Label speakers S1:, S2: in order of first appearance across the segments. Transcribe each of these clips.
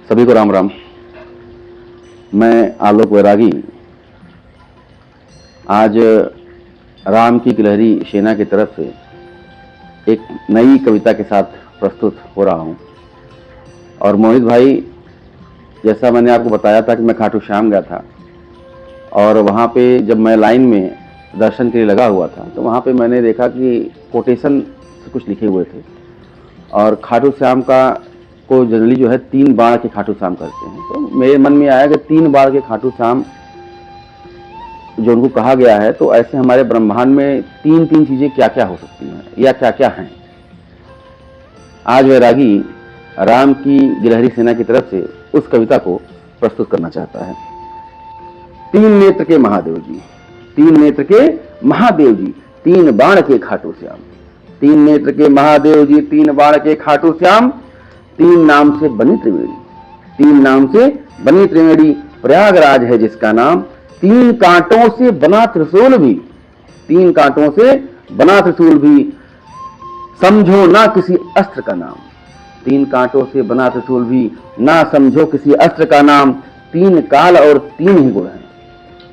S1: सभी को राम राम। मैं आलोक वैरागी आज राम की गिलहरी सेना की तरफ से एक नई कविता के साथ प्रस्तुत हो रहा हूं। और मोहित भाई, जैसा मैंने आपको बताया था कि मैं खाटू श्याम गया था और वहाँ पे जब मैं लाइन में दर्शन के लिए लगा हुआ था तो वहाँ पे मैंने देखा कि कोटेशन से कुछ लिखे हुए थे और खाटू श्याम का को जनरली जो है 3 बाण के खाटू श्याम करते हैं। तो मेरे मन में आया कि 3 बाण के खाटू श्याम जो उनको कहा गया है, तो ऐसे हमारे ब्रह्मांड में 3 चीजें क्या क्या हो सकती हैं या क्या क्या हैं। आज वैरागी राम की गिलहरी सेना की तरफ से उस कविता को प्रस्तुत करना चाहता है। 3 नेत्र के महादेव जी, 3 नेत्र के महादेव जी, 3 बाण के खाटू श्याम। 3 नेत्र के महादेव जी, 3 बाण के खाटू श्याम, 3 नाम से बनी त्रिवेणी, 3 नाम से बनी त्रिवेणी, प्रयागराज है जिसका नाम। 3 कांटों से बना त्रिशूल भी, 3 कांटों से बना त्रिशूल भी, समझो ना किसी अस्त्र का नाम। 3 कांटों से बना त्रिशूल भी, ना समझो किसी अस्त्र का नाम। 3 काल और 3 ही गुण हैं,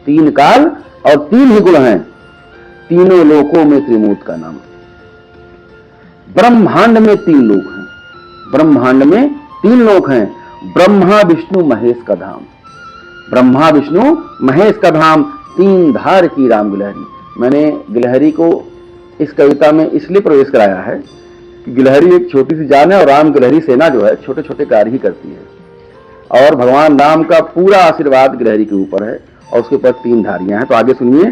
S1: 3 काल और 3 ही गुण हैं, तीनों लोकों में त्रिमूर्त का नाम। ब्रह्मांड में 3 लोक हैं, ब्रह्मांड में 3 लोक हैं, ब्रह्मा विष्णु महेश का धाम। ब्रह्मा विष्णु महेश का धाम, 3 धार की राम गिलहरी। मैंने गिलहरी को इस कविता में इसलिए प्रवेश कराया है कि गिलहरी एक छोटी सी जान है और राम गिलहरी सेना जो है छोटे छोटे कार्य ही करती है और भगवान राम का पूरा आशीर्वाद गिलहरी के ऊपर है और उसके ऊपर 3 धारियां हैं। तो आगे सुनिए।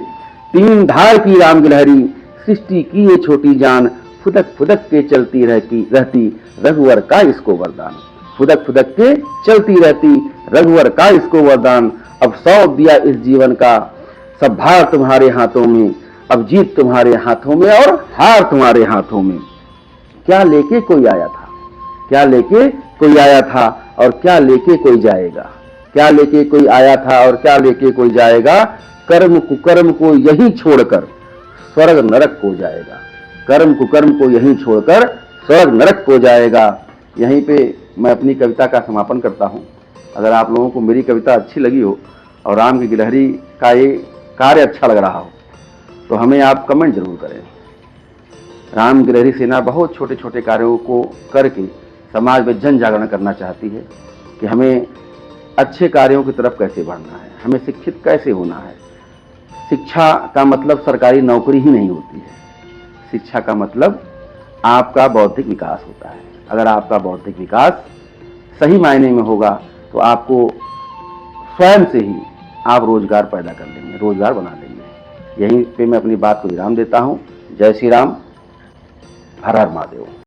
S1: 3 धार की राम गिलहरी, सृष्टि की ये छोटी जान, फुदक फुदक के चलती रहती रघुवर का इसको वरदान। फुदक फुदक के चलती रहती रघुवर का इसको वरदान। अब सौंप दिया इस जीवन का, सब भार तुम्हारे हाथों में, अब जीत तुम्हारे हाथों में और हार तुम्हारे हाथों में। क्या लेके कोई आया था, क्या लेके कोई आया था और क्या लेके कोई जाएगा। क्या लेके कोई आया था और क्या लेके कोई जाएगा। कर्म कुकर्म को यही छोड़कर स्वर्ग नरक को जाएगा। कर्म कुकर्म को यहीं छोड़कर स्वर्ग नरक को जाएगा। यहीं पे मैं अपनी कविता का समापन करता हूं। अगर आप लोगों को मेरी कविता अच्छी लगी हो और राम की गिलहरी का ये कार्य अच्छा लग रहा हो तो हमें आप कमेंट जरूर करें। राम गिलहरी सेना बहुत छोटे छोटे कार्यों को करके समाज में जन जागरण करना चाहती है कि हमें अच्छे कार्यों की तरफ कैसे बढ़ना है, हमें शिक्षित कैसे होना है। शिक्षा का मतलब सरकारी नौकरी ही नहीं होती है, शिक्षा का मतलब आपका बौद्धिक विकास होता है। अगर आपका बौद्धिक विकास सही मायने में होगा तो आपको स्वयं से ही आप रोजगार पैदा कर लेंगे, रोजगार बना लेंगे। यहीं पे मैं अपनी बात को विराम देता हूं। जय श्री राम, हर हर महादेव।